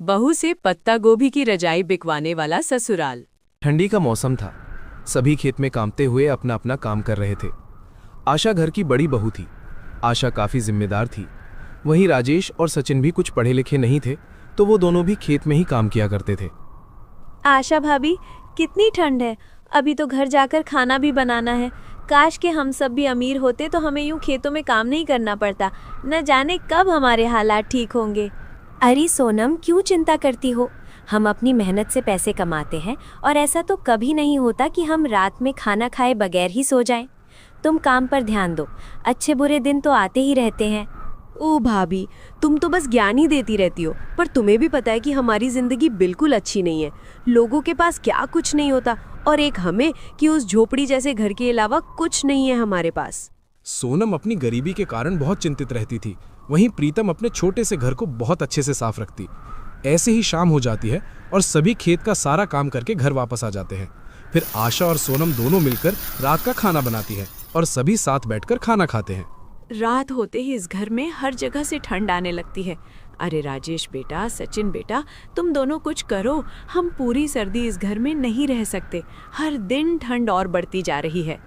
बहू से पत्ता गोभी की रजाई बिकवाने वाला ससुराल। ठंडी का मौसम था। सभी खेत में कामते हुए अपना अपना काम कर रहे थे। आशा घर की बड़ी बहू थी। आशा काफ़ी जिम्मेदार थी। वहीं राजेश और सचिन भी कुछ पढ़े लिखे नहीं थे, तो वो दोनों भी खेत में ही काम किया करते थे। आशा भाभी, कितनी ठंड है। अभी तो घर जाकर खाना भी बनाना है। काश कि हम सब भी अमीर होते तो हमें यूं खेतों में काम नहीं करना पड़ता। न जाने कब हमारे हालात ठीक होंगे। अरे सोनम, क्यों चिंता करती हो? हम अपनी मेहनत से पैसे कमाते हैं और ऐसा तो कभी नहीं होता कि हम रात में खाना खाए बगैर ही सो जाएं। तुम काम पर ध्यान दो। अच्छे बुरे दिन तो आते ही रहते हैं। ओ भाभी, तुम तो बस ज्ञान ही देती रहती हो, पर तुम्हें भी पता है कि हमारी जिंदगी बिल्कुल अच्छी नहीं है। लोगों के पास क्या कुछ नहीं होता, और एक हमें कि उस झोपड़ी जैसे घर के अलावा कुछ नहीं है हमारे पास। सोनम अपनी गरीबी के कारण बहुत चिंतित रहती थी। वहीं प्रीतम अपने छोटे से घर को बहुत अच्छे से साफ रखती। ऐसे ही शाम हो जाती है और सभी खेत का सारा काम करके घर वापस आ जाते हैं। फिर आशा और सोनम दोनों मिलकर रात का खाना बनाती है और सभी साथ बैठकर खाना खाते हैं। रात होते ही इस घर में हर जगह से ठंड आने लगती है। अरे राजेश बेटा, सचिन बेटा, तुम दोनों कुछ करो। हम पूरी सर्दी इस घर में नहीं रह सकते। हर दिन ठंड और बढ़ती जा रही है।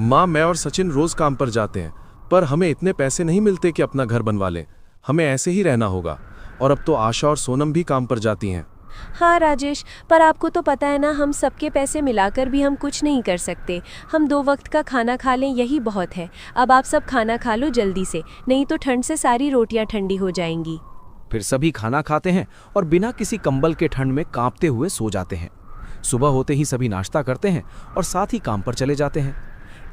माँ, मैं और सचिन रोज काम पर जाते हैं, पर हमें इतने पैसे नहीं मिलते कि अपना घर बनवा लें। हमें ऐसे ही रहना होगा। और अब तो आशा और सोनम भी काम पर जाती हैं। हाँ राजेश, पर आपको तो पता है ना, हम सबके पैसे मिलाकर भी हम कुछ नहीं कर सकते। हम 2 वक्त का खाना खा लें, यही बहुत है। अब आप सब खाना खा लो जल्दी से, नहीं तो ठंड से सारी रोटियां ठंडी हो जाएंगी। फिर सभी खाना खाते हैं और बिना किसी कंबल के ठंड में कांपते हुए सो जाते हैं। सुबह होते ही सभी नाश्ता करते हैं और साथ ही काम पर चले जाते हैं।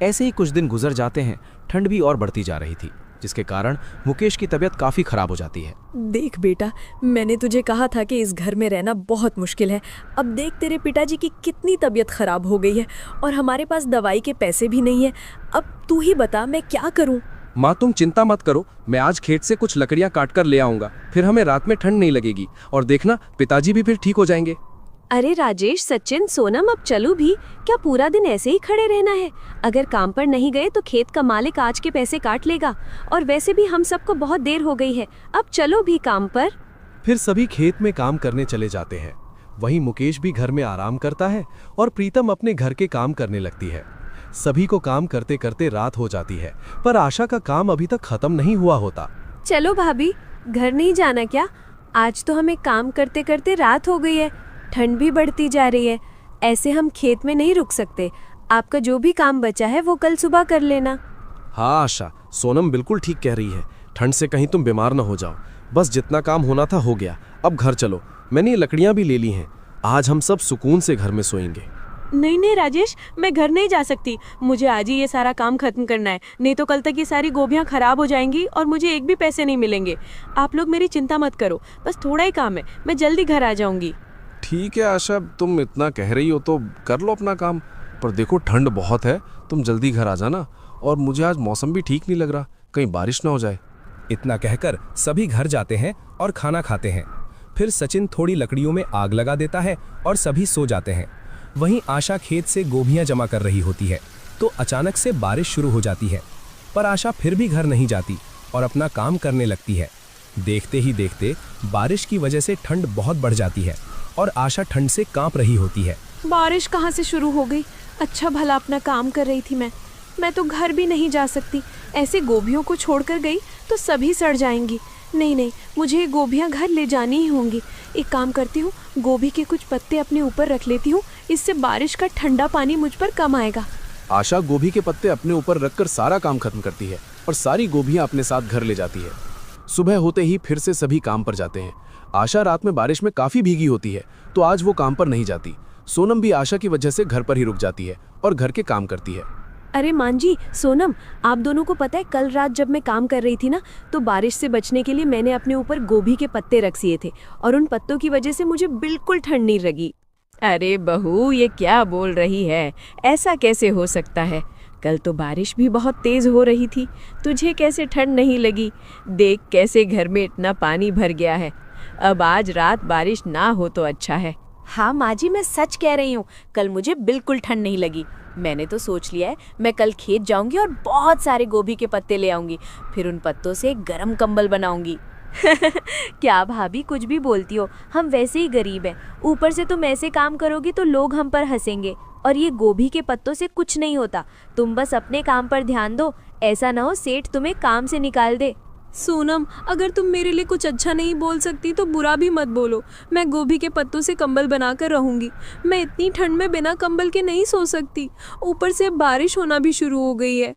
ऐसे ही कुछ दिन गुजर जाते हैं। ठंड भी और बढ़ती जा रही थी, जिसके कारण मुकेश की तबीयत काफ़ी खराब हो जाती है। देख बेटा, मैंने तुझे कहा था कि इस घर में रहना बहुत मुश्किल है। अब देख, तेरे पिताजी की कितनी तबीयत खराब हो गई है और हमारे पास दवाई के पैसे भी नहीं है। अब तू ही बता, मैं क्या करूं? माँ, तुम चिंता मत करो। मैं आज खेत से कुछ लकड़ियाँ काट कर ले आऊंगा। फिर हमें रात में ठंड नहीं लगेगी और देखना, पिताजी भी फिर ठीक हो जाएंगे। अरे राजेश, सचिन, सोनम, अब चलो भी। क्या पूरा दिन ऐसे ही खड़े रहना है? अगर काम पर नहीं गए तो खेत का मालिक आज के पैसे काट लेगा, और वैसे भी हम सबको बहुत देर हो गई है। अब चलो भी काम पर। फिर सभी खेत में काम करने चले जाते हैं। वहीं मुकेश भी घर में आराम करता है और प्रीतम अपने घर के काम करने लगती है। सभी को काम करते करते रात हो जाती है, पर आशा का काम अभी तक खत्म नहीं हुआ होता। चलो भाभी, घर नहीं जाना क्या? आज तो हमें काम करते करते रात हो गई है। ठंड भी बढ़ती जा रही है। ऐसे हम खेत में नहीं रुक सकते। आपका जो भी काम बचा है वो कल सुबह कर लेना। हाँ आशा, सोनम बिल्कुल ठीक कह रही है। ठंड से कहीं तुम बीमार न हो जाओ। बस जितना काम होना था हो गया। अब घर चलो। मैंने ये लकड़ियाँ भी ले ली हैं। आज हम सब सुकून से घर में सोएंगे। नहीं नहीं राजेश, मैं घर नहीं जा सकती। मुझे आज ही ये सारा काम खत्म करना है, नहीं तो कल तक ये सारी गोभियाँ खराब हो जाएंगी और मुझे एक भी पैसे नहीं मिलेंगे। आप लोग मेरी चिंता मत करो, बस थोड़ा ही काम है, मैं जल्दी घर आ जाऊंगी। ठीक है आशा, तुम इतना कह रही हो तो कर लो अपना काम। पर देखो, ठंड बहुत है, तुम जल्दी घर आ जाना। और मुझे आज मौसम भी ठीक नहीं लग रहा, कहीं बारिश ना हो जाए। इतना कहकर सभी घर जाते हैं और खाना खाते हैं। फिर सचिन थोड़ी लकड़ियों में आग लगा देता है और सभी सो जाते हैं। वहीं आशा खेत से गोभियां जमा कर रही होती है तो अचानक से बारिश शुरू हो जाती है। पर आशा फिर भी घर नहीं जाती और अपना काम करने लगती है। देखते ही देखते बारिश की वजह से ठंड बहुत बढ़ जाती है और आशा ठंड से कांप रही होती है। बारिश कहाँ से शुरू हो गई? अच्छा भला अपना काम कर रही थी मैं तो घर भी नहीं जा सकती। ऐसे गोभियों को छोड़कर गई तो सभी सड़ जाएंगी। नहीं नहीं, मुझे ये गोभियाँ घर ले जानी ही होंगी। एक काम करती हूँ, गोभी के कुछ पत्ते अपने ऊपर रख लेती हूँ, इससे बारिश का ठंडा पानी मुझ पर कम आएगा। आशा गोभी के पत्ते अपने ऊपर रखकर सारा काम खत्म करती है और सारी गोभियाँ अपने साथ घर ले जाती है। सुबह होते ही फिर से सभी काम पर जाते हैं। आशा रात में बारिश में काफी भीगी होती है, तो आज वो काम पर नहीं जाती। सोनम भी आशा की वजह से घर पर ही रुक जाती है और घर के काम करती है। अरे मांजी, सोनम, आप दोनों को पता है, कल रात जब मैं काम कर रही थी ना, तो बारिश से बचने के लिए मैंने अपने ऊपर गोभी के पत्ते रख दिए थे और उन पत्तों की वजह से मुझे बिल्कुल ठंड नहीं लगी। अरे बहू, ये क्या बोल रही है? ऐसा कैसे हो सकता है? कल तो बारिश भी बहुत तेज हो रही थी, तुझे कैसे ठंड नहीं लगी? देख कैसे घर में इतना पानी भर गया है। अब आज रात बारिश ना हो तो अच्छा है। हाँ माँ जी, मैं सच कह रही हूँ, कल मुझे बिल्कुल ठंड नहीं लगी। मैंने तो सोच लिया है, मैं कल खेत जाऊंगी और बहुत सारे गोभी के पत्ते ले आऊंगी। फिर उन पत्तों से गरम कंबल बनाऊंगी। क्या भाभी कुछ भी बोलती हो, हम वैसे ही गरीब हैं। ऊपर से तुम ऐसे काम करोगी तो लोग हम पर हंसेंगे। और ये गोभी के पत्तों से कुछ नहीं होता, तुम बस अपने काम पर ध्यान दो, ऐसा ना हो सेठ तुम्हें काम से निकाल दे। सोनम, अगर तुम मेरे लिए कुछ अच्छा नहीं बोल सकती तो बुरा भी मत बोलो। मैं गोभी के पत्तों से कंबल बनाकर रहूंगी। मैं इतनी ठंड में बिना कंबल के नहीं सो सकती। ऊपर से बारिश होना भी शुरू हो गई है।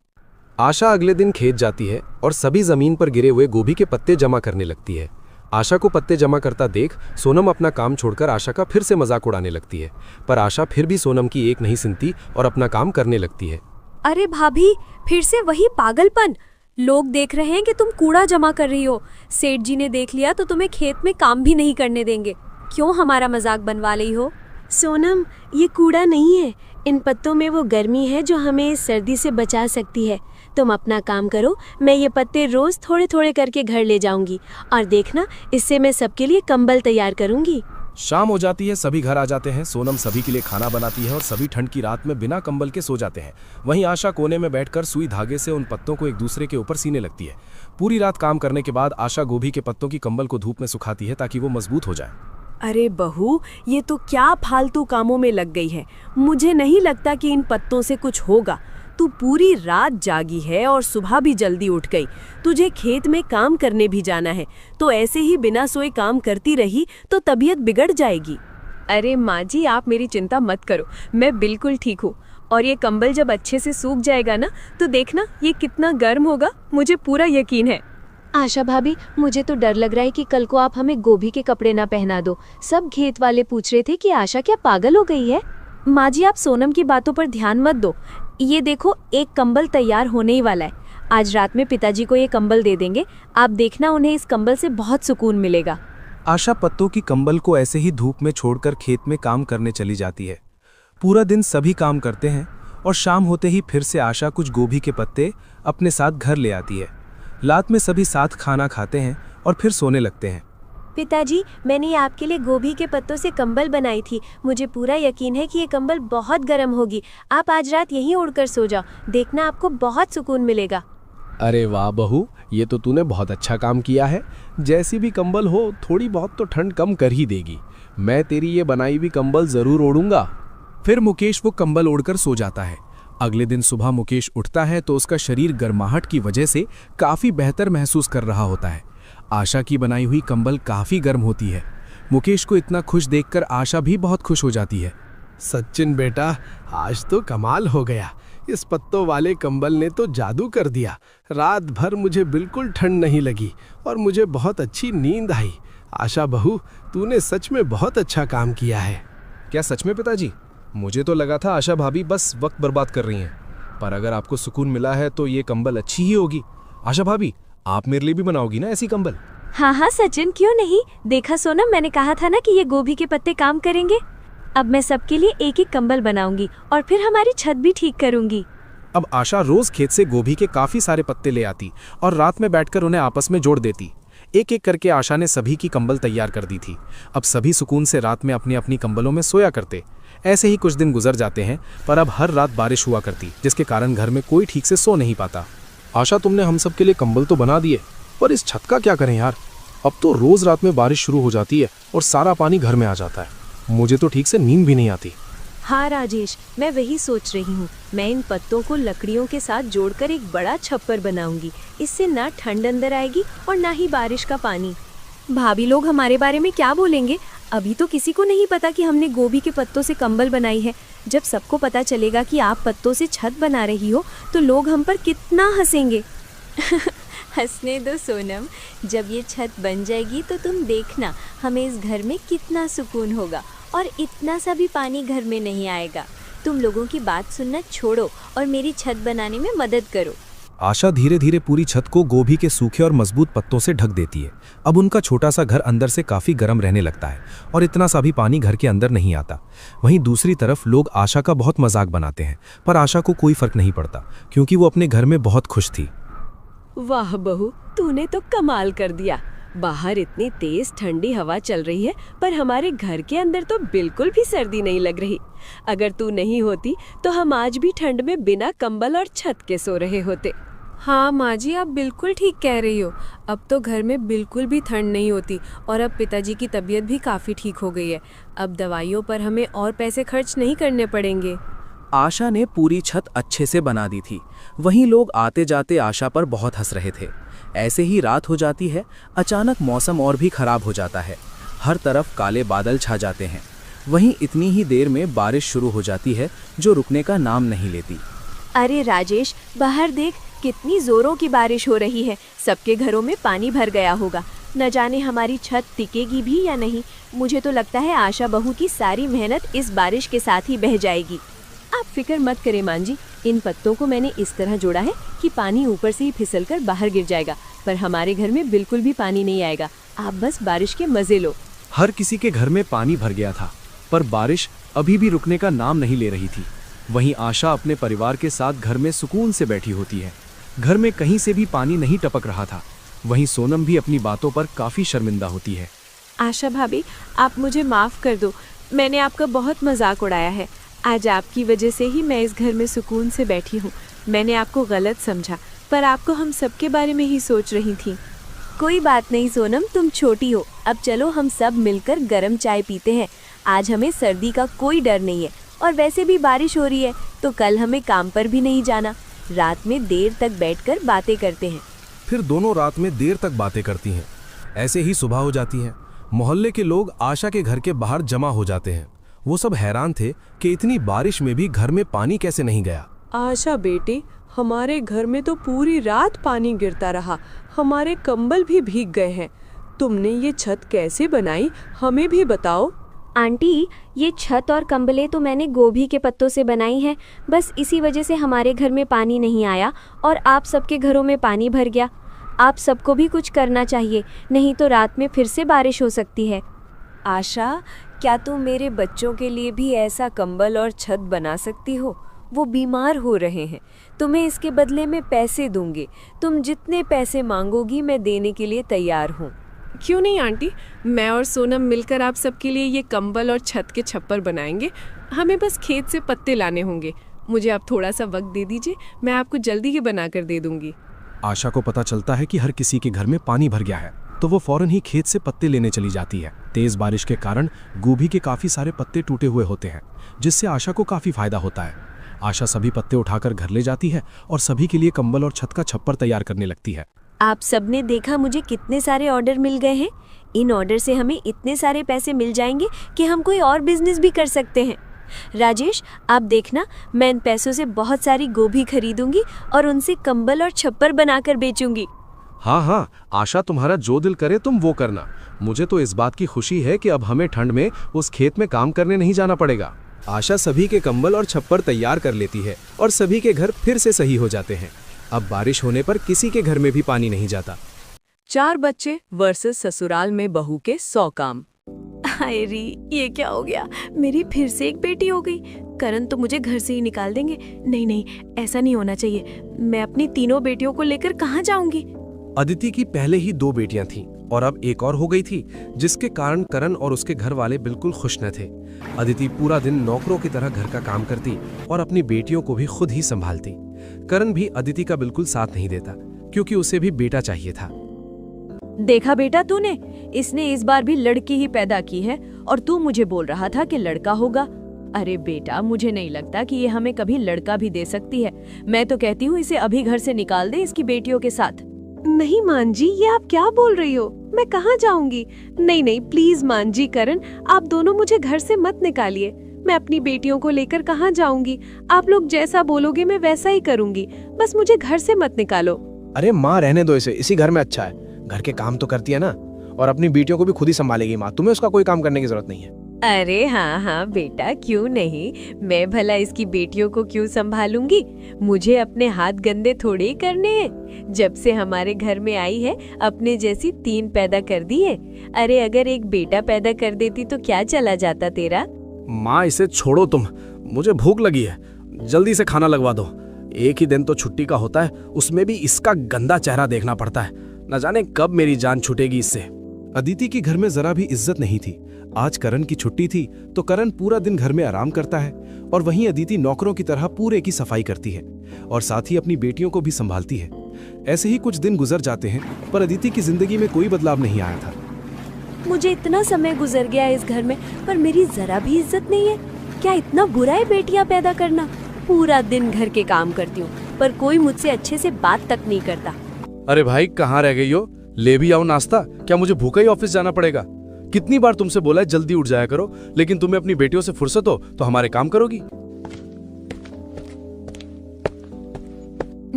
आशा अगले दिन खेत जाती है और सभी जमीन पर गिरे हुए गोभी के पत्ते जमा करने लगती है। आशा को पत्ते जमा करता देख सोनम अपना काम छोड़कर आशा का फिर से मजाक उड़ाने लगती है, पर आशा फिर भी सोनम की एक नहीं सुनती और अपना काम करने लगती है। अरे भाभी, फिर से वही पागलपन। लोग देख रहे हैं कि तुम कूड़ा जमा कर रही हो। सेठ जी ने देख लिया तो तुम्हें खेत में काम भी नहीं करने देंगे। क्यों हमारा मजाक बनवा रही हो? सोनम, ये कूड़ा नहीं है, इन पत्तों में वो गर्मी है जो हमें सर्दी से बचा सकती है। तुम अपना काम करो, मैं ये पत्ते रोज थोड़े थोड़े करके घर ले जाऊंगी और देखना, इससे मैं सबके लिए कंबल तैयार करूंगी। शाम हो जाती है, सभी घर आ जाते हैं। सोनम सभी के लिए खाना बनाती है और सभी ठंड की रात में बिना कंबल के सो जाते हैं। वहीं आशा कोने में बैठकर सुई धागे से उन पत्तों को एक दूसरे के ऊपर सीने लगती है। पूरी रात काम करने के बाद आशा गोभी के पत्तों की कंबल को धूप में सुखाती है ताकि वो मजबूत हो जाए। अरे बहू, ये तो क्या फालतू कामों में लग गई है। मुझे नहीं लगता कि इन पत्तों से कुछ होगा। तू पूरी रात जागी है और सुबह भी जल्दी उठ गई। तुझे खेत में काम करने भी जाना है, तो ऐसे ही बिना सोए काम करती रही तो तबीयत बिगड़ जाएगी। अरे माँ जी, आप मेरी चिंता मत करो, मैं बिल्कुल ठीक हूँ। और ये कंबल जब अच्छे से सूख जाएगा ना, तो देखना ये कितना गर्म होगा, मुझे पूरा यकीन है। आशा भाभी, मुझे तो डर लग रहा है कि कल को आप हमें गोभी के कपड़े ना पहना दो। सब खेत वाले पूछ रहे थे कि आशा क्या पागल हो गई है। माँ जी, आप सोनम की बातों पर ध्यान मत दो। ये देखो, एक कंबल तैयार होने ही वाला है। आज रात में पिताजी को ये कंबल दे देंगे। आप देखना, उन्हें इस कंबल से बहुत सुकून मिलेगा। आशा पत्तों की कंबल को ऐसे ही धूप में छोड़कर खेत में काम करने चली जाती है। पूरा दिन सभी काम करते हैं और शाम होते ही फिर से आशा कुछ गोभी के पत्ते अपने साथ घर ले आती है। रात में सभी साथ खाना खाते हैं और फिर सोने लगते हैं। पिताजी, मैंने आपके लिए गोभी के पत्तों से कंबल बनाई थी। मुझे पूरा यकीन है कि ये कंबल बहुत गर्म होगी। आप आज रात यहीं उड़कर सो जाओ, देखना आपको बहुत सुकून मिलेगा। अरे वाह बहू, ये तो तूने बहुत अच्छा काम किया है। जैसी भी कंबल हो, थोड़ी बहुत तो ठंड कम कर ही देगी। मैं तेरी ये बनाई हुई कंबल जरूर ओढ़ूंगा। फिर मुकेश वो कंबल ओढ़कर सो जाता है। अगले दिन सुबह मुकेश उठता है तो उसका शरीर गर्माहट की वजह से काफी बेहतर महसूस कर रहा होता है। आशा की बनाई हुई कंबल काफी गर्म होती है। मुकेश को इतना खुश देखकर आशा भी बहुत खुश हो जाती है। सचिन बेटा, आज तो कमाल हो गया। इस पत्तों वाले कंबल ने तो जादू कर दिया। रात भर मुझे बिल्कुल ठंड नहीं लगी और मुझे बहुत अच्छी नींद आई। आशा बहू, तूने सच में बहुत अच्छा काम किया है। क्या सच में पिताजी? मुझे तो लगा था आशा भाभी बस वक्त बर्बाद कर रही हैं। पर अगर आपको सुकून मिला है तो ये कंबल अच्छी ही होगी। आशा भाभी, आप मेरे लिए भी बनाओगी ना ऐसी कंबल? हाँ हाँ सचिन, क्यों नहीं। देखा सोनम, मैंने कहा था ना कि ये गोभी के पत्ते काम करेंगे। अब मैं सबके लिए एक एक कंबल बनाऊंगी और फिर हमारी छत भी ठीक करूंगी। अब आशा रोज खेत से गोभी के काफी सारे पत्ते ले आती और रात में बैठकर उन्हें आपस में जोड़ देती। एक एक करके आशा ने सभी की कंबल तैयार कर दी थी। अब सभी सुकून से रात में अपनी अपनी कंबलों में सोया करते। ऐसे ही कुछ दिन गुजर जाते हैं, पर अब हर रात बारिश हुआ करती, जिसके कारण घर में कोई ठीक से सो नहीं पाता। आशा, तुमने हम सब के लिए कंबल तो बना दिए, पर इस छत का क्या करें यार? अब तो रोज रात में बारिश शुरू हो जाती है और सारा पानी घर में आ जाता है। मुझे तो ठीक से नींद भी नहीं आती। हाँ राजेश, मैं वही सोच रही हूँ। मैं इन पत्तों को लकड़ियों के साथ जोड़कर एक बड़ा छप्पर बनाऊंगी। इससे ना ठंड अंदर आएगी और ना ही बारिश का पानी। भाभी लोग हमारे बारे में क्या बोलेंगे? अभी तो किसी को नहीं पता कि हमने गोभी के पत्तों से कंबल बनाई है। जब सबको पता चलेगा कि आप पत्तों से छत बना रही हो तो लोग हम पर कितना हंसेंगे। हंसने दो सोनम, जब ये छत बन जाएगी तो तुम देखना हमें इस घर में कितना सुकून होगा और इतना सा भी पानी घर में नहीं आएगा। तुम लोगों की बात सुनना छोड़ो और मेरी छत बनाने में मदद करो। आशा धीरे धीरे पूरी छत को गोभी के सूखे और मजबूत पत्तों से ढक देती है। अब उनका छोटा सा घर अंदर से काफी गर्म रहने लगता है और इतना सा भी पानी घर के अंदर नहीं आता। वहीं दूसरी तरफ लोग आशा का बहुत मजाक बनाते हैं, पर आशा को कोई फर्क नहीं पड़ता क्योंकि वो अपने घर में बहुत खुश थी। वाह बहू, तूने तो कमाल कर दिया। बाहर इतनी तेज ठंडी हवा चल रही है, पर हमारे घर के अंदर तो बिल्कुल भी सर्दी नहीं लग रही। अगर तू नहीं होती तो हम आज भी ठंड में बिना कंबल और छत के सो रहे होते। हाँ माँ जी, आप बिल्कुल ठीक कह रही हो। अब तो घर में बिल्कुल भी ठंड नहीं होती और अब पिताजी की तबीयत भी काफ़ी ठीक हो गई है। अब दवाइयों पर हमें और पैसे खर्च नहीं करने पड़ेंगे। आशा ने पूरी छत अच्छे से बना दी थी। वहीं लोग आते जाते आशा पर बहुत हंस रहे थे। ऐसे ही रात हो जाती है। अचानक मौसम और भी खराब हो जाता है। हर तरफ काले बादल छा जाते हैं। वहीं इतनी ही देर में बारिश शुरू हो जाती है जो रुकने का नाम नहीं लेती। अरे राजेश, बाहर देख, कितनी जोरों की बारिश हो रही है। सबके घरों में पानी भर गया होगा। न जाने हमारी छत टिकेगी भी या नहीं। मुझे तो लगता है आशा बहू की सारी मेहनत इस बारिश के साथ ही बह जाएगी। आप फिक्र मत करें मां जी, इन पत्तों को मैंने इस तरह जोड़ा है कि पानी ऊपर से ही फिसलकर बाहर गिर जाएगा, पर हमारे घर में बिल्कुल भी पानी नहीं आएगा। आप बस बारिश के मजे लो। हर किसी के घर में पानी भर गया था, पर बारिश अभी भी रुकने का नाम नहीं ले रही थी। वहीं आशा अपने परिवार के साथ घर में सुकून से बैठी होती है। घर में कहीं से भी पानी नहीं टपक रहा था। वहीं सोनम भी अपनी बातों पर काफी शर्मिंदा होती है। आशा भाभी, आप मुझे माफ़ कर दो। मैंने आपका बहुत मजाक उड़ाया है। आज आपकी वजह से ही मैं इस घर में सुकून से बैठी हूँ। मैंने आपको गलत समझा, पर आपको हम सबके बारे में ही सोच रही थी। कोई बात नहीं सोनम, तुम छोटी हो। अब चलो हम सब मिलकर गरम चाय पीते हैं। आज हमें सर्दी का कोई डर नहीं है और वैसे भी बारिश हो रही है तो कल हमें काम पर भी नहीं जाना। रात में देर तक बैठकर बातें करते हैं। फिर दोनों रात में देर तक बातें करती हैं। ऐसे ही सुबह हो जाती है। मोहल्ले के लोग आशा के घर के बाहर जमा हो जाते हैं। वो सब हैरान थे कि इतनी बारिश में भी घर में पानी कैसे नहीं गया। आशा बेटी, हमारे घर में तो पूरी रात पानी गिरता रहा। हमारे कंबल भी भीग गए हैं। तुमने ये छत कैसे बनाई, हमें भी बताओ। आंटी, ये छत और कंबलें तो मैंने गोभी के पत्तों से बनाई हैं। बस इसी वजह से हमारे घर में पानी नहीं आया और आप सबके घरों में पानी भर गया। आप सबको भी कुछ करना चाहिए, नहीं तो रात में फिर से बारिश हो सकती है। आशा, क्या तुम मेरे बच्चों के लिए भी ऐसा कंबल और छत बना सकती हो? वो बीमार हो रहे हैं। तुम्हें इसके बदले में पैसे दूंगी। तुम जितने पैसे मांगोगी मैं देने के लिए तैयार हूँ। क्यों नहीं आंटी, मैं और सोनम मिलकर आप सबके लिए ये कंबल और छत के छप्पर बनाएंगे। हमें बस खेत से पत्ते लाने होंगे। मुझे आप थोड़ा सा वक्त दे दीजिए, मैं आपको जल्दी ही बनाकर दे दूंगी। आशा को पता चलता है कि हर किसी के घर में पानी भर गया है, तो वो फौरन ही खेत से पत्ते लेने चली जाती है। तेज बारिश के कारण गोभी के काफी सारे पत्ते टूटे हुए होते हैं, जिससे आशा को काफी फायदा होता है। आशा सभी पत्ते उठाकर घर ले जाती है और सभी के लिए कंबल और छत का छप्पर तैयार करने लगती है। आप सबने देखा मुझे कितने सारे ऑर्डर मिल गए हैं। इन ऑर्डर से हमें इतने सारे पैसे मिल जाएंगे कि हम कोई और बिजनेस भी कर सकते हैं। राजेश, आप देखना, मैं इन पैसों से बहुत सारी गोभी खरीदूंगी और उनसे कंबल और छप्पर बनाकर बेचूंगी। हाँ हाँ आशा, तुम्हारा जो दिल करे तुम वो करना। मुझे तो इस बात की खुशी है कि अब हमें ठंड में उस खेत में काम करने नहीं जाना पड़ेगा। आशा सभी के कंबल और छप्पर तैयार कर लेती है और सभी के घर फिर से सही हो जाते हैं। अब बारिश होने पर किसी के घर में भी पानी नहीं जाता। 4 बच्चे वर्सेस ससुराल में बहू के 100 काम। हाय री, ये क्या हो गया? मेरी फिर से एक बेटी हो गई। करण तो मुझे घर से ही निकाल देंगे। नहीं नहीं, ऐसा नहीं होना चाहिए। मैं अपनी तीनों बेटियों को लेकर कहाँ जाऊंगी? अदिति की पहले ही 2 बेटियां थीं और अब एक और हो गई थी, जिसके कारण करण और उसके घर वाले बिल्कुल खुश न थे। अदिति पूरा दिन नौकरों की तरह घर का काम करती और अपनी बेटियों को भी खुद ही संभालती। करण भी अदिति का बिल्कुल साथ नहीं देता, क्योंकि उसे भी बेटा चाहिए था। देखा बेटा तूने, इसने इस बार भी लड़की ही पैदा की है और तू मुझे बोल रहा था कि लड़का होगा। अरे बेटा, मुझे नहीं लगता कि ये हमें कभी लड़का भी दे सकती है। मैं तो कहती हूँ इसे अभी घर से निकाल दे इसकी बेटियों के साथ। नहीं मान जी, ये आप क्या बोल रही हो? मैं कहाँ जाऊंगी? नहीं नहीं, प्लीज मान जी, करण, आप दोनों मुझे घर से मत निकालिए। मैं अपनी बेटियों को लेकर कहाँ जाऊंगी? आप लोग जैसा बोलोगे मैं वैसा ही करूंगी। बस मुझे घर से मत निकालो। अरे माँ, रहने दो इसे, इसी घर में अच्छा है। घर के काम तो करती है ना, और अपनी बेटियों को भी खुद ही संभालेगी माँ। तुम्हें उसका कोई काम करने की जरूरत नहीं है। अरे हाँ हाँ बेटा, क्यों नहीं। मैं भला इसकी बेटियों को क्यों संभालूंगी? मुझे अपने हाथ गंदे थोड़े ही करने हैं। जब से हमारे घर में आई है अपने जैसी 3 पैदा कर दी है। अरे अगर एक बेटा पैदा कर देती तो क्या चला जाता तेरा? माँ, इसे छोड़ो तुम, मुझे भूख लगी है। जल्दी से खाना लगवा दो। एक ही दिन तो छुट्टी का होता है, उसमें भी इसका गंदा चेहरा देखना पड़ता है। न जाने कब मेरी जान छूटेगी इससे। अदिति के घर में जरा भी इज्जत नहीं थी। आज करण की छुट्टी थी तो करण पूरा दिन घर में आराम करता है और वहीं अदिति नौकरों की तरह पूरे की सफाई करती है और साथ ही अपनी बेटियों को भी संभालती है। ऐसे ही कुछ दिन गुजर जाते हैं पर अदिति की जिंदगी में कोई बदलाव नहीं आया था। मुझे इतना समय गुजर गया इस घर में पर मेरी जरा भी इज्जत नहीं है। क्या इतना बुरा है बेटियां पैदा करना? पूरा दिन घर के काम करती हूँ पर कोई मुझसे अच्छे से बात तक नहीं करता। अरे भाई कहाँ रह गई हो? ले भी आओ नाश्ता। क्या मुझे भूखा ही ऑफिस जाना पड़ेगा? कितनी बार तुमसे बोला है जल्दी उठ जाया करो, लेकिन तुम्हें अपनी बेटियों से फुर्सत हो तो हमारे काम करोगी।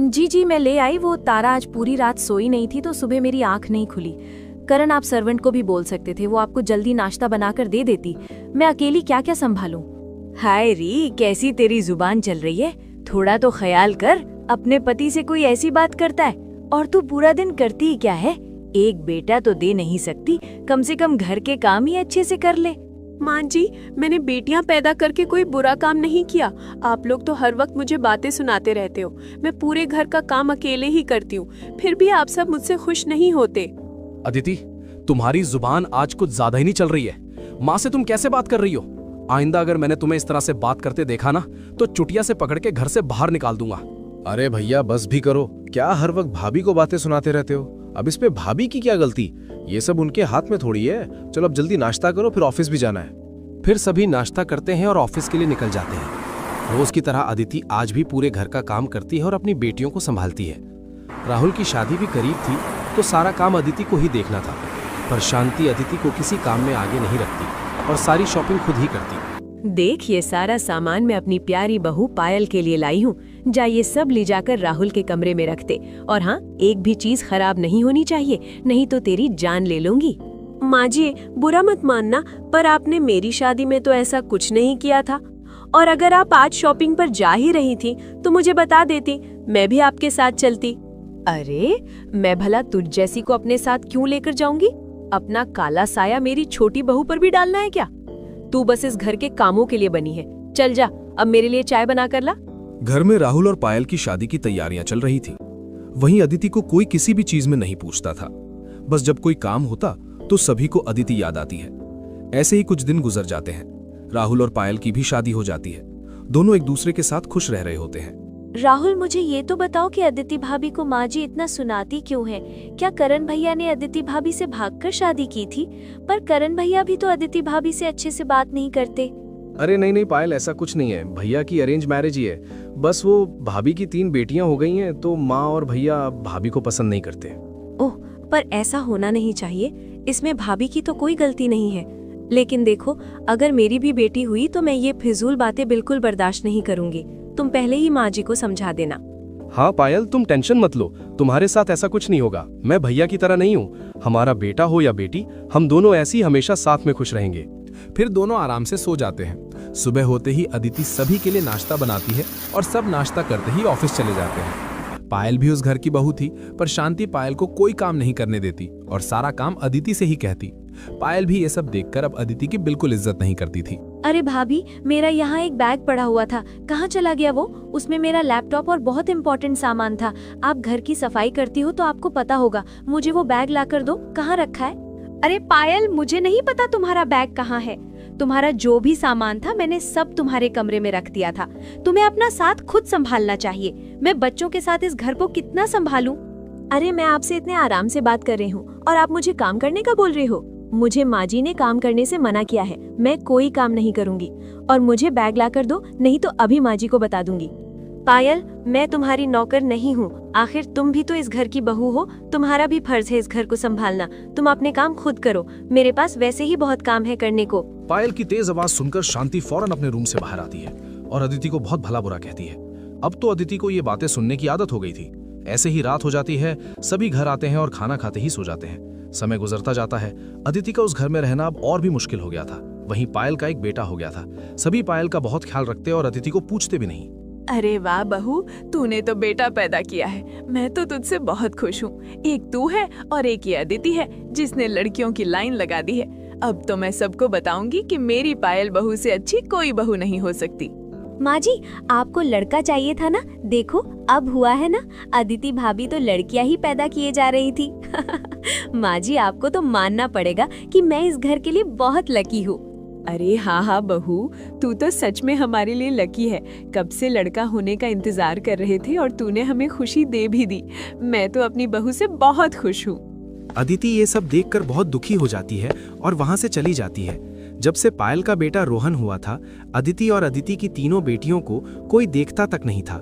जी मैं ले आई। वो तारा आज पूरी रात सोई नहीं थी तो सुबह मेरी आंख नहीं खुली। करण आप सर्वेंट को भी बोल सकते थे, वो आपको जल्दी नाश्ता बनाकर दे देती। मैं अकेली क्या क्या संभालूं। हाय री, कैसी तेरी जुबान चल रही है? थोड़ा तो ख्याल कर। अपने पति से कोई ऐसी बात करता है? और तू पूरा दिन करती ही क्या है? एक बेटा तो दे नहीं सकती, कम से कम घर के काम ही अच्छे से कर ले। माँ जी, मैंने बेटियां पैदा करके कोई बुरा काम नहीं किया। आप लोग तो हर वक्त मुझे बातें सुनाते रहते हो। मैं पूरे घर का काम अकेले ही करती हूँ, फिर भी आप सब मुझसे खुश नहीं होते। अदिति, तुम्हारी जुबान आज कुछ ज्यादा ही नहीं चल रही है। माँ से तुम कैसे बात कर रही हो? आइंदा अगर मैंने तुम्हें इस तरह से बात करते देखा ना तो चुटिया से पकड़ के घर से बाहर निकाल दूंगा। अरे भैया बस भी करो, क्या हर वक्त भाभी को बातें सुनाते रहते हो? अब इसमें भाभी की क्या गलती? ये सब उनके हाथ में थोड़ी है। चलो अब जल्दी नाश्ता करो, फिर ऑफिस भी जाना है। फिर सभी नाश्ता करते हैं और ऑफिस के लिए निकल जाते हैं। रोज की तरह अदिति आज भी पूरे घर का काम करती है और अपनी बेटियों को संभालती है। राहुल की शादी भी करीब थी तो सारा काम अदिति को ही देखना था, पर शांति अदिति को किसी काम में आगे नहीं रखती और सारी शॉपिंग खुद ही करती। देख, ये सारा सामान मैं अपनी प्यारी बहू पायल के लिए लाई हूँ। जा ये सब ले जाकर राहुल के कमरे में रख दे। और हाँ, एक भी चीज खराब नहीं होनी चाहिए, नहीं तो तेरी जान ले लूंगी। माँ जी, बुरा मत मानना, पर आपने मेरी शादी में तो ऐसा कुछ नहीं किया था। और अगर आप आज शॉपिंग पर जा ही रही थी तो मुझे बता देती, मैं भी आपके साथ चलती। अरे, मैं भला तुझ जैसी को अपने साथ क्यों लेकर जाऊंगी? अपना काला साया मेरी छोटी बहू पर भी डालना है क्या? तू बस इस घर के कामों के लिए बनी है। चल जा, अब मेरे लिए चाय बना कर ला। घर में राहुल और पायल की शादी की तैयारियां चल रही थी। वहीं अदिति को कोई किसी भी चीज में नहीं पूछता था। बस जब कोई काम होता तो सभी को अदिति याद आती है। ऐसे ही कुछ दिन गुजर जाते हैं। राहुल और पायल की भी शादी हो जाती है। दोनों एक दूसरे के साथ खुश रह रहे होते हैं। राहुल, मुझे ये तो बताओ कि अदिति भाभी को माँ जी इतना सुनाती क्यों है? क्या करण भैया ने अदिति भाभी से भागकर शादी की थी? पर करण भैया भी तो अदिति भाभी से अच्छे से बात नहीं करते। अरे नहीं पायल, ऐसा कुछ नहीं है। भैया की अरेंज मैरिज ही है। बस वो भाभी की 3 बेटियां हो गई हैं तो माँ और भैया भाभी को पसंद नहीं करते। ओह, पर ऐसा होना नहीं चाहिए। इसमें भाभी की तो कोई गलती नहीं है। लेकिन देखो, अगर मेरी भी बेटी हुई तो मैं ये फिजूल बातें बिल्कुल बर्दाश्त नहीं करूंगी। तुम पहले ही माँ जी को समझा देना। हाँ पायल, तुम टेंशन मत लो, तुम्हारे साथ ऐसा कुछ नहीं होगा। मैं भैया की तरह नहीं हूँ। हमारा बेटा हो या बेटी, हम दोनों ऐसी हमेशा साथ में खुश रहेंगे। फिर दोनों आराम से सो जाते हैं। सुबह होते ही अदिति सभी के लिए नाश्ता बनाती है और सब नाश्ता करते ही ऑफिस चले जाते हैं। पायल भी उस घर की बहू थी, पर शांति पायल को कोई काम नहीं करने देती और सारा काम अदिति से ही कहती। पायल भी ये सब देखकर अब अदिति की बिल्कुल इज्जत नहीं करती थी। अरे भाभी, मेरा यहाँ एक बैग पड़ा हुआ था, कहाँ चला गया वो? उसमें मेरा लैपटॉप और बहुत इम्पोर्टेंट सामान था। आप घर की सफाई करती हो तो आपको पता होगा। मुझे वो बैग लाकर दो। कहाँ रखा है? अरे पायल, मुझे नहीं पता तुम्हारा बैग कहाँ है। तुम्हारा जो भी सामान था मैंने सब तुम्हारे कमरे में रख दिया था। तुम्हें अपना साथ खुद संभालना चाहिए। मैं बच्चों के साथ इस घर को कितना संभालूं? अरे मैं आपसे इतने आराम से बात कर रही हूँ और आप मुझे काम करने का बोल रहे हो? मुझे माँ जी ने काम करने से मना किया है। मैं कोई काम नहीं करूंगी और मुझे बैग लाकर दो, नहीं तो अभी माँ जी को बता दूंगी। पायल, मैं तुम्हारी नौकर नहीं हूँ। आखिर तुम भी तो इस घर की बहू हो। तुम्हारा भी फर्ज है इस घर को संभालना। तुम अपने काम खुद करो। मेरे पास वैसे ही बहुत काम है करने को। पायल की तेज आवाज सुनकर शांति फौरन अपने रूम से बाहर आती है और अदिति को बहुत भला बुरा कहती है। अब तो अदिति को ये बातें सुनने की आदत हो गई थी। ऐसे ही रात हो जाती है। सभी घर आते हैं और खाना खाते ही सो जाते हैं। समय गुजरता जाता है। अदिति का उस घर में रहना अब और भी मुश्किल हो गया था। वहीं पायल का एक बेटा हो गया था। सभी पायल का बहुत ख्याल रखते और अदिति को पूछते भी नहीं। अरे वाह बहू, तूने तो बेटा पैदा किया है। मैं तो तुझसे बहुत खुश हूँ। एक तू है और एक ये अदिति है जिसने लड़कियों की लाइन लगा दी है। अब तो मैं सबको बताऊंगी कि मेरी पायल बहू से अच्छी कोई बहू नहीं हो सकती। माँ जी, आपको लड़का चाहिए था ना, देखो अब हुआ है ना। अदिति भाभी तो लड़कियां ही पैदा किए जा रही थी। माँ जी, आपको तो मानना पड़ेगा कि मैं इस घर के लिए बहुत लकी हूँ। अरे हाँ हाँ बहू, तू तो सच में हमारे लिए लकी है। कब से लड़का होने का इंतजार कर रहे थे और तूने हमें खुशी दे भी दी। मैं तो अपनी बहू से बहुत खुश हूँ। अदिति ये सब देखकर बहुत दुखी हो जाती है और वहां से चली जाती है। जब से पायल का बेटा रोहन हुआ था, अदिति और अदिति की तीनों बेटियों को कोई देखता तक नहीं था।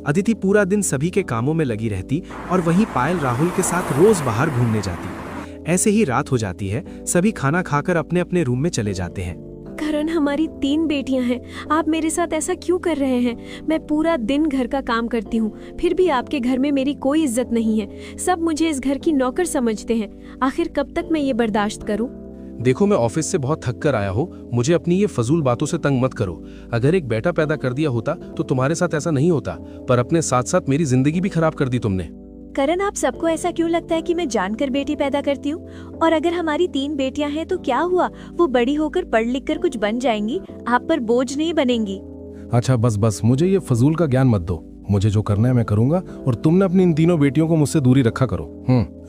अदिति पूरा दिन सभी के कामों में लगी रहती और वहीं पायल राहुल के साथ रोज बाहर घूमने जाती। ऐसे ही रात हो जाती है, सभी खाना खाकर अपने अपने रूम में चले जाते हैं। करण, हमारी 3 बेटियां हैं, आप मेरे साथ ऐसा क्यों कर रहे हैं? मैं पूरा दिन घर का काम करती हूँ, फिर भी आपके घर में मेरी कोई इज्जत नहीं है। सब मुझे इस घर की नौकर समझते हैं। आखिर कब तक मैं ये बर्दाश्त करूँ? देखो, मैं ऑफिस से बहुत थक कर आया हूँ, मुझे अपनी ये फजूल बातों से तंग मत करो। अगर एक बेटा पैदा कर दिया होता तो तुम्हारे साथ ऐसा नहीं होता, पर अपने साथ साथ मेरी जिंदगी भी खराब कर दी तुमने। करण, आप सबको ऐसा क्यों लगता है कि मैं जानकर बेटी पैदा करती हूँ? और अगर हमारी 3 बेटियां हैं तो क्या हुआ, वो बड़ी होकर पढ़ लिख कर कुछ बन जाएंगी, आप पर बोझ नहीं बनेंगी। अच्छा बस, मुझे ये फजूल का ज्ञान मत दो। मुझे जो करना है मैं करूंगा और तुमने अपनी इन तीनों बेटियों को मुझसे दूरी रखा करो।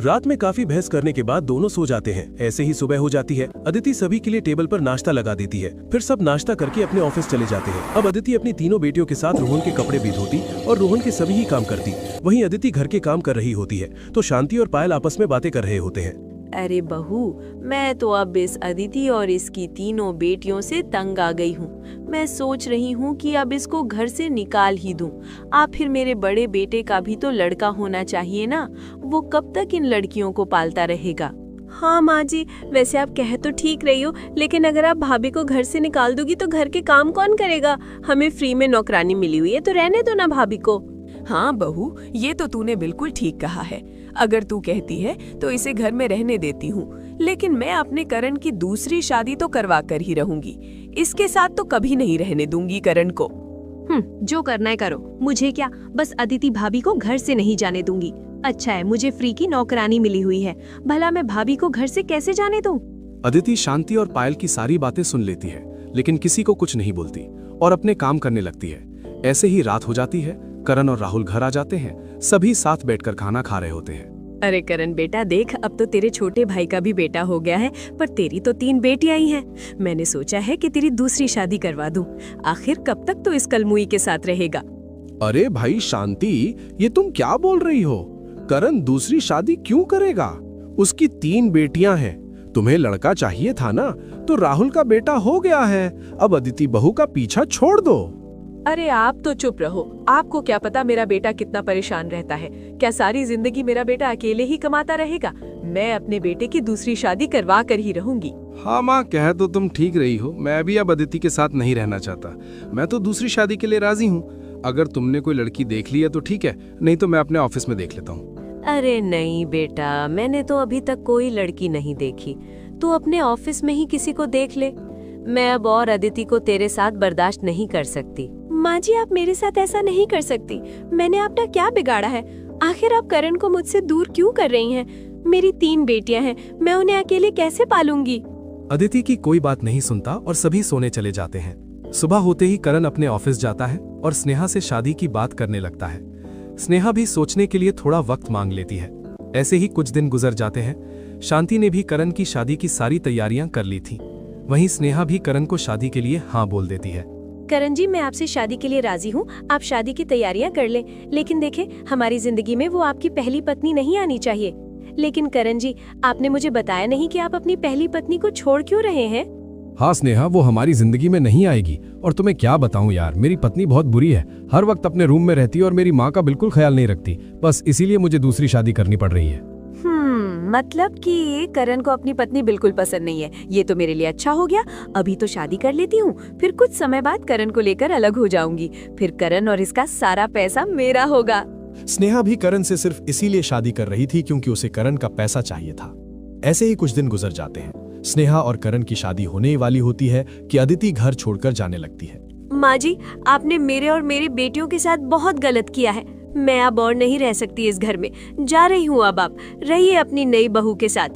रात में काफी बहस करने के बाद दोनों सो जाते हैं। ऐसे ही सुबह हो जाती है। अदिति सभी के लिए टेबल पर नाश्ता लगा देती है। फिर सब नाश्ता करके अपने ऑफिस चले जाते हैं। अब अदिति अपनी तीनों बेटियों के साथ रोहन के कपड़े भी धोती और रोहन के सभी ही काम करती। वहीं अदिति घर के काम कर रही होती है तो शांति और पायल आपस में बातें कर रहे होते हैं। अरे बहू, मैं तो अब इस अदिति और इसकी तीनों बेटियों से तंग आ गई हूँ। मैं सोच रही हूँ कि अब इसको घर से निकाल ही दूँ। आप फिर मेरे बड़े बेटे का भी तो लड़का होना चाहिए ना, वो कब तक इन लड़कियों को पालता रहेगा? हाँ माँ जी, वैसे आप कह तो ठीक रही हो, लेकिन अगर आप भाभी को घर से निकाल दोगी तो घर के काम कौन करेगा? हमें फ्री में नौकरानी मिली हुई है, तो रहने दो ना भाभी को। हाँ बहू, ये तो तूने बिल्कुल ठीक कहा है। अगर तू कहती है तो इसे घर में रहने देती हूँ, लेकिन मैं अपने करण की दूसरी शादी तो करवा कर ही रहूंगी। इसके साथ तो कभी नहीं रहने दूंगी करण को। जो करना है करो, मुझे क्या, बस अदिति भाभी को घर से नहीं जाने दूंगी। अच्छा है, मुझे फ्री की नौकरानी मिली हुई है, भला मैं भाभी को घर से कैसे जाने दूं? अदिति शांति और पायल की सारी बातें सुन लेती है, लेकिन किसी को कुछ नहीं बोलती और अपने काम करने लगती है। ऐसे ही रात हो जाती है। करण और राहुल घर आ जाते हैं। सभी साथ बैठकर खाना खा रहे होते हैं। अरे करण बेटा, देख अब तो तेरे छोटे भाई का भी बेटा हो गया है, पर तेरी तो 3 बेटियां ही हैं। मैंने सोचा है कि तेरी दूसरी शादी करवा दूं। आखिर कब तक तो इस कलमुई के साथ रहेगा? अरे भाई शांति, ये तुम क्या बोल रही हो? करण दूसरी शादी क्यों करेगा? उसकी 3 बेटियां हैं। तुम्हें लड़का चाहिए था ना, तो राहुल का बेटा हो गया है। अब अदिति बहू का पीछा छोड़ दो। अरे आप तो चुप रहो। आपको क्या पता मेरा बेटा कितना परेशान रहता है? क्या सारी जिंदगी मेरा बेटा अकेले ही कमाता रहेगा? मैं अपने बेटे की दूसरी शादी करवा कर ही रहूंगी। हाँ माँ, कह तो तुम ठीक रही हो। मैं भी अब अदिति के साथ नहीं रहना चाहता। मैं तो दूसरी शादी के लिए राजी हूँ। अगर तुमने कोई लड़की देख ली है तो ठीक है, नहीं तो मैं अपने ऑफिस में देख लेता हूँ। अरे नहीं बेटा, मैंने तो अभी तक कोई लड़की नहीं देखी। तू अपने ऑफिस में ही किसी को देख ले। मैं अब और अदिति को तेरे साथ बर्दाश्त नहीं कर सकती। माँ जी, आप मेरे साथ ऐसा नहीं कर सकती। मैंने अपना क्या बिगाड़ा है? आखिर आप करण को मुझसे दूर क्यों कर रही हैं? मेरी 3 बेटियां हैं, मैं उन्हें अकेले कैसे पालूंगी? अदिति की कोई बात नहीं सुनता और सभी सोने चले जाते हैं। सुबह होते ही करण अपने ऑफिस जाता है और स्नेहा से शादी की बात करने लगता है। स्नेहा भी सोचने के लिए थोड़ा वक्त मांग लेती है। ऐसे ही कुछ दिन गुजर जाते हैं। शांति ने भी करण की शादी की सारी तैयारियां कर ली थी। वहीं स्नेहा भी करण को शादी के लिए हाँ बोल देती है। करण जी, मैं आपसे शादी के लिए राजी हूँ। आप शादी की तैयारियां कर लें, लेकिन देखें, हमारी जिंदगी में वो आपकी पहली पत्नी नहीं आनी चाहिए। लेकिन करण जी, आपने मुझे बताया नहीं कि आप अपनी पहली पत्नी को छोड़ क्यों रहे हैं? हाँ स्नेहा, वो हमारी जिंदगी में नहीं आएगी। और तुम्हें क्या बताऊं यार, मेरी पत्नी बहुत बुरी है। हर वक्त अपने रूम में रहती है और मेरी माँ का बिल्कुल ख्याल नहीं रखती। बस इसीलिए मुझे दूसरी शादी करनी पड़ रही है। मतलब कि करण को अपनी पत्नी बिल्कुल पसंद नहीं है। ये तो मेरे लिए अच्छा हो गया। अभी तो शादी कर लेती हूँ, फिर कुछ समय बाद करण को लेकर अलग हो जाऊंगी। फिर करण और इसका सारा पैसा मेरा होगा। स्नेहा भी करण से सिर्फ इसीलिए शादी कर रही थी क्योंकि उसे करण का पैसा चाहिए था। ऐसे ही कुछ दिन गुजर जाते हैं। स्नेहा और करण की शादी होने ही वाली होती है कि अदिति घर छोड़कर जाने लगती है। माँ जी, आपने मेरे और मेरी बेटियों के साथ बहुत गलत किया है। मैं अब और नहीं रह सकती इस घर में। जा रही हूँ अब। आप रहिए अपनी नई बहू के साथ।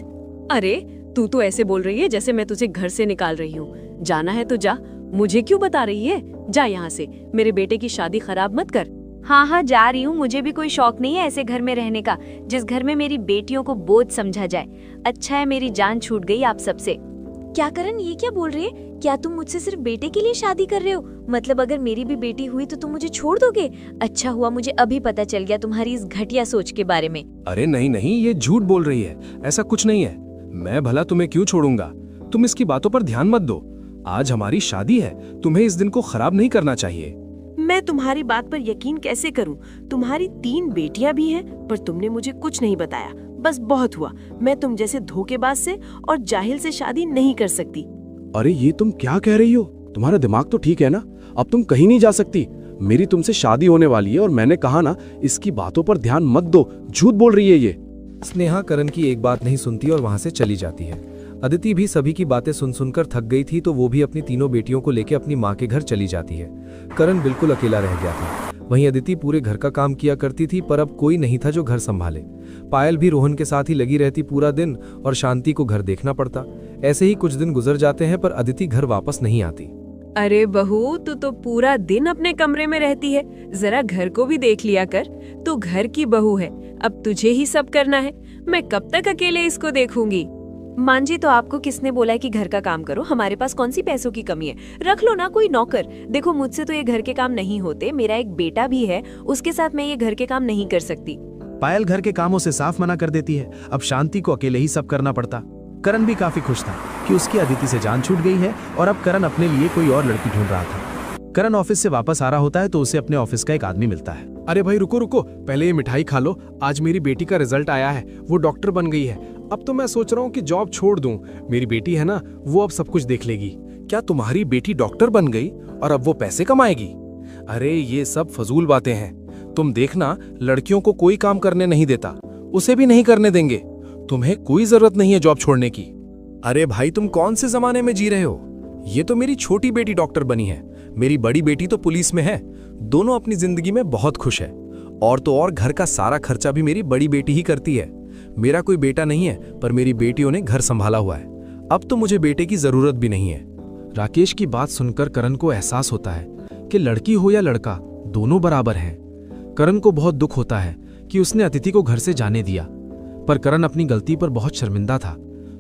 अरे तू तो ऐसे बोल रही है जैसे मैं तुझे घर से निकाल रही हूँ। जाना है तो जा, मुझे क्यों बता रही है? जा यहाँ से, मेरे बेटे की शादी खराब मत कर। हाँ हाँ जा रही हूँ, मुझे भी कोई शौक नहीं है ऐसे घर में रहने का जिस घर में मेरी बेटियों को बोझ समझा जाए। अच्छा है मेरी जान छूट गई आप सबसे। क्या करण, ये क्या बोल रही है? क्या तुम मुझसे सिर्फ बेटे के लिए शादी कर रहे हो? मतलब अगर मेरी भी बेटी हुई तो तुम मुझे छोड़ दोगे? अच्छा हुआ मुझे अभी पता चल गया तुम्हारी इस घटिया सोच के बारे में। अरे नहीं नहीं, ये झूठ बोल रही है, ऐसा कुछ नहीं है। मैं भला तुम्हें क्यों छोड़ूंगा? तुम इसकी बातों पर ध्यान मत दो। आज हमारी शादी है, तुम्हें इस दिन को खराब नहीं करना चाहिए। मैं तुम्हारी बात पर यकीन कैसे करूं? तुम्हारी 3 बेटियां भी हैं, पर तुमने मुझे कुछ नहीं बताया। बस बहुत हुआ। मैं तुम जैसे धोखेबाज से और जाहिल से शादी नहीं कर सकती। अरे ये तुम क्या कह रही हो? तुम्हारा दिमाग तो ठीक है ना? अब तुम कहीं नहीं जा सकती। मेरी तुमसे शादी होने वाली है और मैंने कहा ना, इसकी बातों पर ध्यान मत दो। झूठ बोल रही है ये। स्नेहा करण की एक बात नहीं सुनती और वहां से चली जाती है। अदिति भी सभी की बातें सुन सुनकर थक गई थी, तो वो भी अपनी तीनों बेटियों को लेकर अपनी माँ के घर चली जाती है। करण बिल्कुल अकेला रह गया था। वहीं अदिति पूरे घर का काम किया करती थी, पर अब कोई नहीं था जो घर संभाले। पायल भी रोहन के साथ ही लगी रहती पूरा दिन और शांति को घर देखना पड़ता। ऐसे ही कुछ दिन गुजर जाते हैं, पर अदिति घर वापस नहीं आती। अरे बहू, तू तो पूरा दिन अपने कमरे में रहती है, जरा घर को भी देख लिया कर। तू घर की बहू है, अब तुझे ही सब करना है। मैं कब तक अकेले इसको देखूंगी? मान जी, तो आपको किसने बोला है कि घर का काम करो? हमारे पास कौन सी पैसों की कमी है? रख लो ना कोई नौकर। देखो मुझसे तो ये घर के काम नहीं होते। मेरा एक बेटा भी है, उसके साथ मैं ये घर के काम नहीं कर सकती। पायल घर के कामों से साफ मना कर देती है। अब शांति को अकेले ही सब करना पड़ता। करण भी काफी खुश था कि उसकी अदिति से जान छूट गई है और अब करण अपने लिए कोई और लड़की ढूंढ रहा था। करण ऑफिस से वापस आ रहा होता है तो उसे अपने ऑफिस का एक आदमी मिलता है। अरे भाई रुको रुको, पहले ये मिठाई खा लो। आज मेरी बेटी का रिजल्ट आया है, वो डॉक्टर बन गई है। अब तो मैं सोच रहा हूँ कि जॉब छोड़ दूं। मेरी बेटी है ना, वो अब सब कुछ देख लेगी। क्या तुम्हारी बेटी डॉक्टर बन गई और अब वो पैसे कमाएगी? अरे ये सब फजूल बातें हैं। तुम देखना, लड़कियों को कोई काम करने नहीं देता, उसे भी नहीं करने देंगे। तुम्हें कोई जरूरत नहीं है जॉब छोड़ने की। अरे भाई, तुम कौन से जमाने में जी रहे हो? ये तो मेरी छोटी बेटी डॉक्टर बनी है, मेरी बड़ी बेटी तो पुलिस में है। दोनों अपनी जिंदगी में बहुत खुश है। और तो और घर का सारा खर्चा भी मेरी बड़ी बेटी ही करती है। मेरा कोई बेटा नहीं है, पर मेरी बेटियों ने घर संभाला हुआ है। अब तो मुझे बेटे की जरूरत भी नहीं है। राकेश की बात सुनकर करण को एहसास होता है कि लड़की हो या लड़का, दोनों बराबर हैं। करण को बहुत दुख होता है कि उसने अदिति को घर से जाने दिया, पर करण अपनी गलती पर बहुत शर्मिंदा था,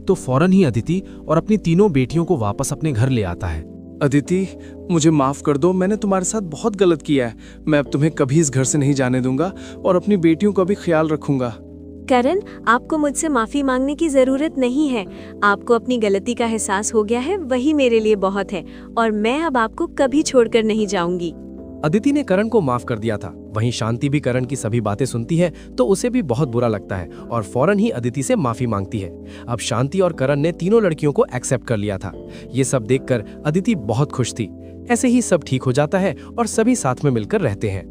तो फौरन ही अदिति और अपनी तीनों बेटियों को वापस अपने घर ले आता है। अदिति, मुझे माफ कर दो, मैंने तुम्हारे साथ बहुत गलत किया है। मैं अब तुम्हें कभी इस घर से नहीं जाने दूंगा और अपनी बेटियों का भी ख्याल रखूंगा। करण, आपको मुझसे माफी मांगने की जरूरत नहीं है। आपको अपनी गलती का एहसास हो गया है, वही मेरे लिए बहुत है। और मैं अब आपको कभी छोड़कर नहीं जाऊंगी। अदिति ने करण को माफ कर दिया था। वहीं शांति भी करण की सभी बातें सुनती है तो उसे भी बहुत बुरा लगता है और फौरन ही अदिति से माफी मांगती है। अब शांति और करण ने तीनों लड़कियों को एक्सेप्ट कर लिया था। ये सब देखकर अदिति बहुत खुश थी। ऐसे ही सब ठीक हो जाता है और सभी साथ में मिलकर रहते हैं।